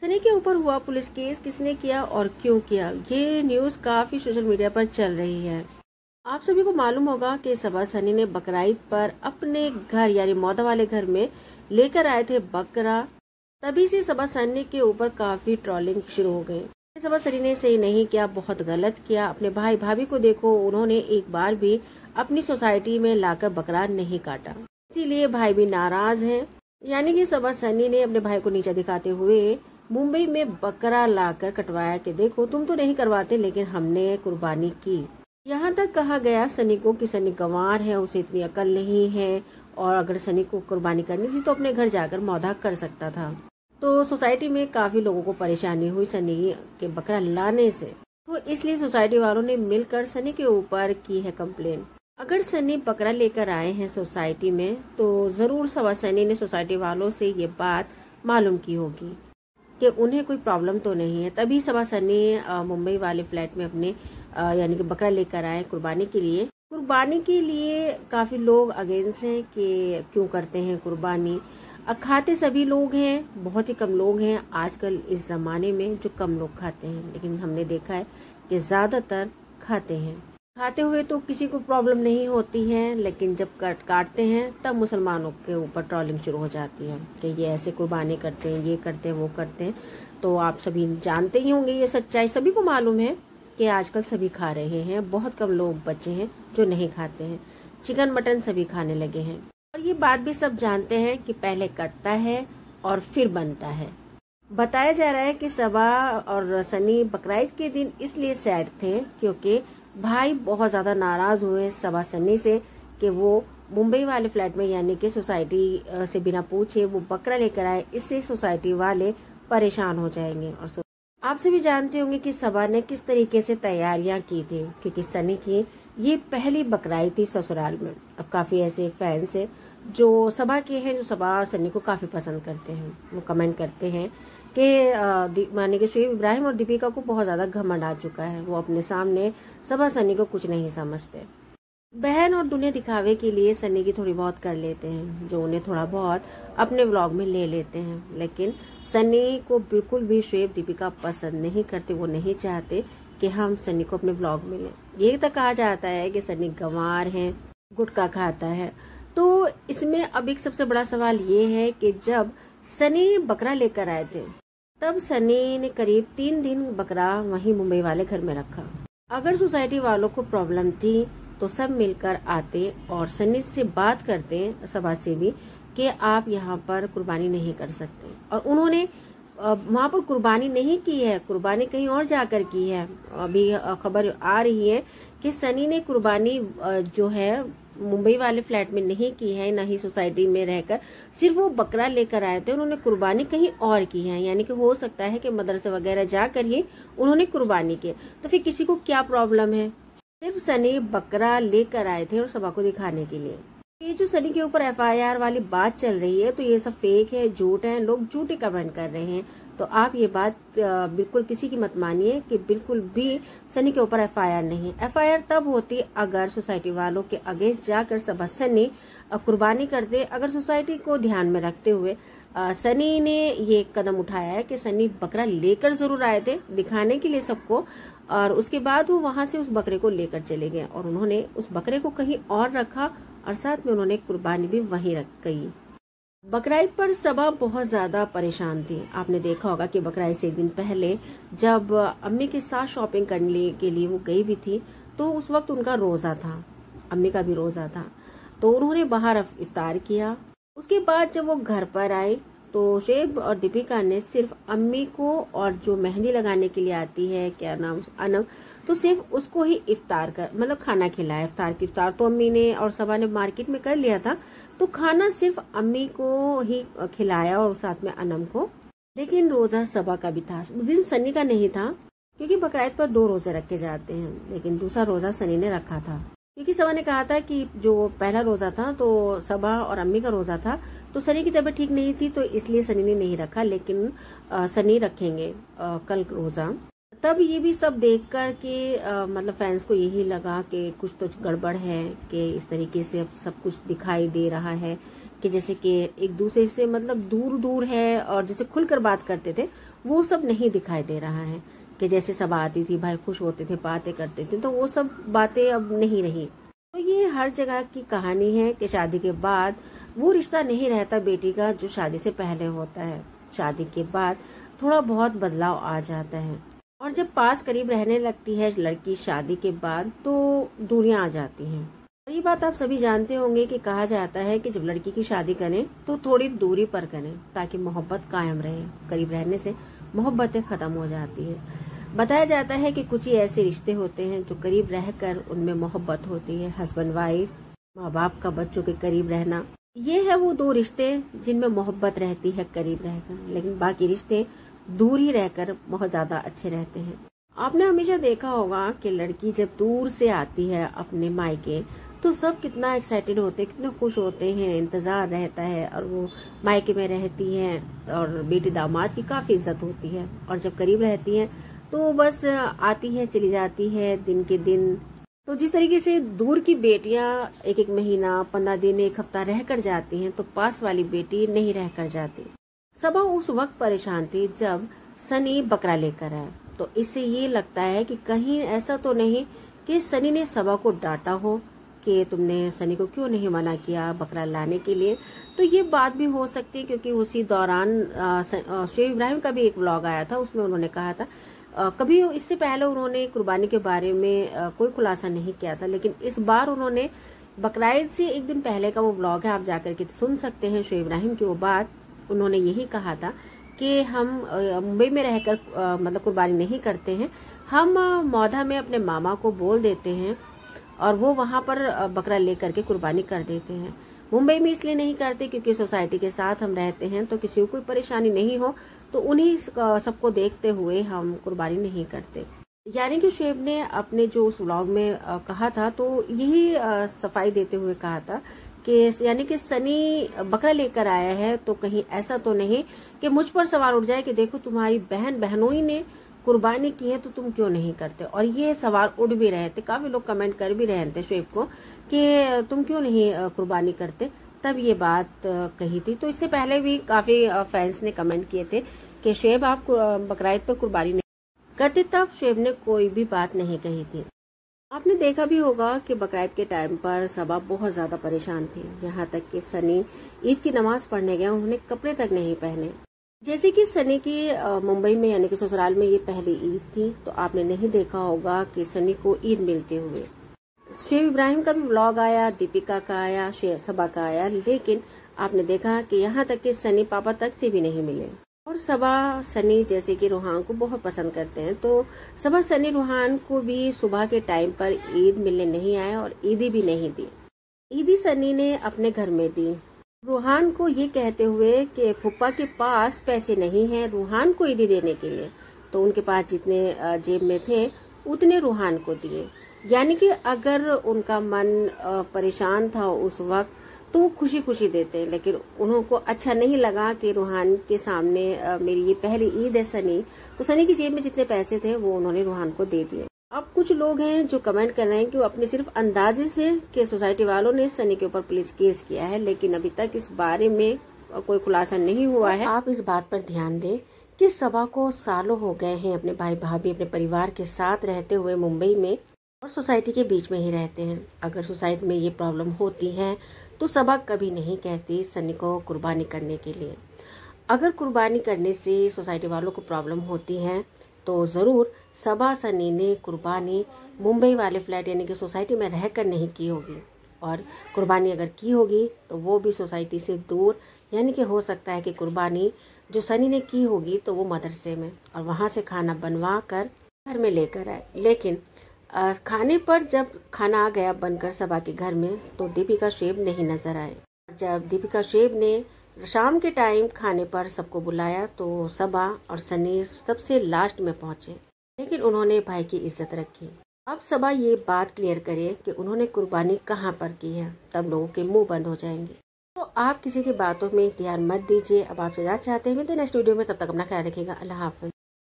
सनी के ऊपर हुआ पुलिस केस किसने किया और क्यों किया, ये न्यूज काफी सोशल मीडिया पर चल रही है। आप सभी को मालूम होगा कि सबा सनी ने बकरीद पर अपने घर यानी मौदा वाले घर में लेकर आए थे बकरा। तभी से सबा सनी के ऊपर काफी ट्रोलिंग शुरू हो गई। सबा सनी ने सही नहीं किया, बहुत गलत किया। अपने भाई भाभी को देखो, उन्होंने एक बार भी अपनी सोसाइटी में लाकर बकरा नहीं काटा, इसीलिए भाई भी नाराज हैं। यानी कि सबा सनी ने अपने भाई को नीचा दिखाते हुए मुंबई में बकरा लाकर कटवाया कि देखो तुम तो नहीं करवाते लेकिन हमने कुर्बानी की। यहाँ तक कहा गया सनी को कि सनी गंवार है, उसे इतनी अकल नहीं है और अगर सनी को कुर्बानी करनी थी तो अपने घर जाकर मौदा कर सकता था। तो सोसाइटी में काफी लोगों को परेशानी हुई सनी के बकरा लाने से, तो इसलिए सोसाइटी वालों ने मिलकर सनी के ऊपर की है कंप्लेन। अगर सनी बकरा लेकर आए हैं सोसाइटी में तो जरूर सबा सनी ने सोसाइटी वालों से ये बात मालूम की होगी कि उन्हें कोई प्रॉब्लम तो नहीं है। तभी सबा सनी मुंबई वाले फ्लैट में अपने यानी कि बकरा लेकर आए कुर्बानी के लिए। कुर्बानी के लिए काफी लोग अगेंस्ट हैं कि क्यों करते हैं कुर्बानी। खाते सभी लोग हैं, बहुत ही कम लोग हैं आजकल इस जमाने में जो कम लोग खाते हैं, लेकिन हमने देखा है कि ज्यादातर खाते हैं। खाते हुए तो किसी को प्रॉब्लम नहीं होती है, लेकिन जब काटते हैं तब मुसलमानों के ऊपर ट्रोलिंग शुरू हो जाती है कि ये ऐसे कुर्बानी करते हैं, ये करते हैं, वो करते हैं। तो आप सभी जानते ही होंगे ये सच्चाई, सभी को मालूम है कि आजकल सभी खा रहे हैं। बहुत कम लोग बचे हैं जो नहीं खाते हैं। चिकन मटन सभी खाने लगे हैं और ये बात भी सब जानते हैं कि पहले कटता है और फिर बनता है। बताया जा रहा है कि सबा और सनी बकरीद के दिन इसलिए सैड थे क्योंकि भाई बहुत ज्यादा नाराज हुए सबा सनी से कि वो मुंबई वाले फ्लैट में यानी कि सोसाइटी से बिना पूछे वो बकरा लेकर आए, इससे सोसाइटी वाले परेशान हो जाएंगे। और आप सभी जानते होंगे कि सबा ने किस तरीके से तैयारियां की थी, क्योंकि सनी की ये पहली बकरीद थी ससुराल में। अब काफी ऐसे फैंस हैं जो सबा के हैं, जो सबा और सनी को काफी पसंद करते हैं। वो कमेंट करते हैं कि माने कि शुएब इब्राहिम और दीपिका को बहुत ज्यादा घमंड आ चुका है, वो अपने सामने सबा सनी को कुछ नहीं समझते। बहन और दुनिया दिखावे के लिए सनी की थोड़ी बहुत कर लेते हैं, जो उन्हें थोड़ा बहुत अपने व्लॉग में ले लेते हैं, लेकिन सनी को बिल्कुल भी शुएब दीपिका पसंद नहीं करते। वो नहीं चाहते कि हम सनी को अपने व्लॉग में लें। ये तक कहा जाता है कि सनी गंवार है, गुटखा खाता है। तो इसमें अब एक सबसे बड़ा सवाल ये है कि जब सनी बकरा लेकर आए थे तब सनी ने करीब 3 दिन बकरा वहीं मुंबई वाले घर में रखा। अगर सोसाइटी वालों को प्रॉब्लम थी तो सब मिलकर आते और सनी से बात करते, सबा से भी, कि आप यहाँ पर कुर्बानी नहीं कर सकते। और उन्होंने वहाँ पर कुर्बानी नहीं की है, कुर्बानी कहीं और जाकर की है। अभी खबर आ रही है कि सनी ने कुर्बानी जो है मुंबई वाले फ्लैट में नहीं की है, न ही सोसाइटी में रहकर, सिर्फ वो बकरा लेकर आए थे। उन्होंने कुर्बानी कहीं और की है, यानी कि हो सकता है कि मदरसे वगैरह जाकर ही उन्होंने कुर्बानी की। तो फिर किसी को क्या प्रॉब्लम है? सिर्फ सनी बकरा लेकर आए थे और सबा को दिखाने के लिए। ये जो सनी के ऊपर FIR वाली बात चल रही है तो ये सब फेक है, झूठ है, लोग झूठे कमेंट कर रहे हैं। तो आप ये बात बिल्कुल किसी की मत मानिए कि बिल्कुल भी सनी के ऊपर FIR नहीं। FIR तब होती अगर सोसाइटी वालों के अगेंस्ट जाकर सबा सनी कुर्बानी करते। अगर सोसाइटी को ध्यान में रखते हुए सनी ने ये कदम उठाया है कि सनी बकरा लेकर जरूर आए थे दिखाने के लिए सबको, और उसके बाद वो वहां से उस बकरे को लेकर चले गए और उन्होंने उस बकरे को कहीं और रखा और साथ में उन्होंने कुर्बानी भी वहीं रख गई। बकरीद पर सबा बहुत ज्यादा परेशान थी। आपने देखा होगा कि बकरीद से एक दिन पहले जब अम्मी के साथ शॉपिंग करने के लिए वो गई भी थी तो उस वक्त उनका रोजा था, अम्मी का भी रोजा था, तो उन्होंने बाहर इफ्तार किया। उसके बाद जब वो घर पर आई तो शुएब और दीपिका ने सिर्फ अम्मी को और जो मेहंदी लगाने के लिए आती है, क्या नाम, अनम, तो सिर्फ उसको ही इफ्तार कर मतलब खाना खिलाया। इफ्तार तो अम्मी ने और सबा ने मार्केट में कर लिया था, तो खाना सिर्फ अम्मी को ही खिलाया और साथ में अनम को। लेकिन रोजा सबा का भी था, उस दिन सनी का नहीं था, क्योंकि बकरीद पर 2 रोजे रखे जाते हैं, लेकिन दूसरा रोजा सनी ने रखा था। क्योंकि सबा ने कहा था कि जो पहला रोजा था तो सबा और अम्मी का रोजा था, तो सनी की तबीयत ठीक नहीं थी तो इसलिए सनी ने नहीं रखा, लेकिन सनी रखेंगे कल रोजा। तब ये भी सब देखकर कि मतलब फैंस को यही लगा कि कुछ तो गड़बड़ है, कि इस तरीके से अब सब कुछ दिखाई दे रहा है कि जैसे कि एक दूसरे से मतलब दूर दूर है और जैसे खुलकर बात करते थे, वो सब नहीं दिखाई दे रहा है। कि जैसे सब आती थी, भाई खुश होते थे, बातें करते थे, तो वो सब बातें अब नहीं रही। तो ये हर जगह की कहानी है कि शादी के बाद वो रिश्ता नहीं रहता बेटी का जो शादी से पहले होता है। शादी के बाद थोड़ा बहुत बदलाव आ जाता है, और जब पास करीब रहने लगती है लड़की शादी के बाद, तो दूरियां आ जाती हैं। और ये बात आप सभी जानते होंगे कि कहा जाता है कि जब लड़की की शादी करें तो थोड़ी दूरी पर करें, ताकि मोहब्बत कायम रहे। करीब रहने से मोहब्बतें खत्म हो जाती है। बताया जाता है कि कुछ ही ऐसे रिश्ते होते हैं जो करीब रहकर उनमें मोहब्बत होती है। हस्बैंड वाइफ, माँ बाप का बच्चों के करीब रहना, ये है वो दो रिश्ते जिनमें मोहब्बत रहती है करीब रहकर। लेकिन बाकी रिश्ते दूर ही रहकर बहुत ज्यादा अच्छे रहते हैं। आपने हमेशा देखा होगा कि लड़की जब दूर से आती है अपने मायके, तो सब कितना एक्साइटेड होते हैं, कितना खुश होते हैं, इंतजार रहता है, और वो मायके में रहती हैं और बेटी दामाद की काफी इज्जत होती है। और जब करीब रहती हैं तो बस आती है चली जाती है दिन के दिन। तो जिस तरीके से दूर की बेटियां एक एक महीना, 15 दिन, एक हफ्ता रहकर जाती हैं, तो पास वाली बेटी नहीं रहकर जाती। सबा उस वक्त परेशान थी जब सनी बकरा लेकर आया। तो इससे ये लगता है कि कहीं ऐसा तो नहीं कि सनी ने सबा को डांटा हो कि तुमने सनी को क्यों नहीं मना किया बकरा लाने के लिए। तो ये बात भी हो सकती है, क्योंकि उसी दौरान शोएब इब्राहिम का भी एक व्लॉग आया था, उसमें उन्होंने कहा था, कभी इससे पहले उन्होंने कुर्बानी के बारे में कोई खुलासा नहीं किया था, लेकिन इस बार उन्होंने बकराईद से एक दिन पहले का वो व्लॉग है, आप जाकर के सुन सकते हैं शोएब इब्राहिम की वो बात। उन्होंने यही कहा था कि हम मुंबई में रहकर मतलब कुर्बानी नहीं करते हैं, हम मौधा में अपने मामा को बोल देते हैं और वो वहां पर बकरा लेकर के कुर्बानी कर देते हैं। मुंबई में इसलिए नहीं करते क्योंकि सोसाइटी के साथ हम रहते हैं, तो किसी को कोई परेशानी नहीं हो, तो उन्हीं सबको देखते हुए हम कुर्बानी नहीं करते। यानी कि शोएब ने अपने जो उस व्लॉग में कहा था, तो यही सफाई देते हुए कहा था कि यानी कि सनी बकरा लेकर आया है, तो कहीं ऐसा तो नहीं कि मुझ पर सवाल उठ जाए कि देखो तुम्हारी बहनों ही ने कुर्बानी की है तो तुम क्यों नहीं करते। और ये सवाल उठ भी रहे थे, काफी लोग कमेंट कर भी रहे थे शोएब को कि तुम क्यों नहीं कुर्बानी करते, तब ये बात कही थी। तो इससे पहले भी काफी फैंस ने कमेंट किए थे कि शोएब आप बकराईद पर कुर्बानी नहीं करते, तब शोएब ने कोई भी बात नहीं कही थी। आपने देखा भी होगा कि बकराईद के टाइम पर सबा बहुत ज्यादा परेशान थी, यहाँ तक कि सनी ईद की नमाज पढ़ने गया, उन्होंने कपड़े तक नहीं पहने। जैसे कि सनी की मुंबई में यानी कि ससुराल में ये पहली ईद थी, तो आपने नहीं देखा होगा कि सनी को ईद मिलते हुए। शोएब इब्राहिम का भी व्लॉग आया, दीपिका का आया, सबा का आया, लेकिन आपने देखा कि यहाँ तक कि सनी पापा तक से भी नहीं मिले। और सबा सनी जैसे कि रूहान को बहुत पसंद करते हैं, तो सबा सनी रूहान को भी सुबह के टाइम पर ईद मिलने नहीं आए और ईदी भी नहीं दी। ईदी सनी ने अपने घर में दी, रूहान को ये कहते हुए कि फूफा के पास पैसे नहीं हैं रूहान को ईदी देने के लिए, तो उनके पास जितने जेब में थे उतने रूहान को दिए। यानी कि अगर उनका मन परेशान था उस वक्त तो वो खुशी खुशी देते, लेकिन उनको अच्छा नहीं लगा कि रूहान के सामने मेरी ये पहली ईद है सनी, तो सनी की जेब में जितने पैसे थे वो उन्होंने रूहान को दे दिए। अब कुछ लोग हैं जो कमेंट कर रहे हैं कि वो अपने सिर्फ अंदाजे से कि सोसाइटी वालों ने सनी के ऊपर पुलिस केस किया है, लेकिन अभी तक इस बारे में कोई खुलासा नहीं हुआ है। आप इस बात पर ध्यान दें कि सबा को सालों हो गए हैं अपने भाई भाभी अपने परिवार के साथ रहते हुए मुंबई में, और सोसाइटी के बीच में ही रहते हैं। अगर सोसाइटी में ये प्रॉब्लम होती है तो सबा कभी नहीं कहती सनी को कुर्बानी करने के लिए। अगर कुर्बानी करने से सोसाइटी वालों को प्रॉब्लम होती है तो जरूर सबा सनी ने कुर्बानी मुंबई वाले फ्लैट यानी कि सोसाइटी में रहकर नहीं की होगी, और कुर्बानी अगर की होगी तो वो भी सोसाइटी से दूर, यानी कि हो सकता है कि कुर्बानी जो सनी ने की होगी तो वो मदरसे में, और वहां से खाना बनवा कर घर में लेकर आए। लेकिन खाने पर जब खाना आ गया बनकर सबा के घर में, तो दीपिका शोएब नहीं नजर आए। जब दीपिका शोएब ने शाम के टाइम खाने पर सबको बुलाया तो सबा और सनी सबसे लास्ट में पहुंचे, लेकिन उन्होंने भाई की इज्जत रखी। अब सबा ये बात क्लियर करे कि उन्होंने कुर्बानी कहाँ पर की है, तब लोगों के मुंह बंद हो जाएंगे। तो आप किसी की बातों में ध्यान मत दीजिए। अब आपसे इजाजत चाहते हैं, मिलते हैं नेक्स्ट वीडियो में, तब तक अपना ख्याल रखिएगा। अल्लाह हाफिज।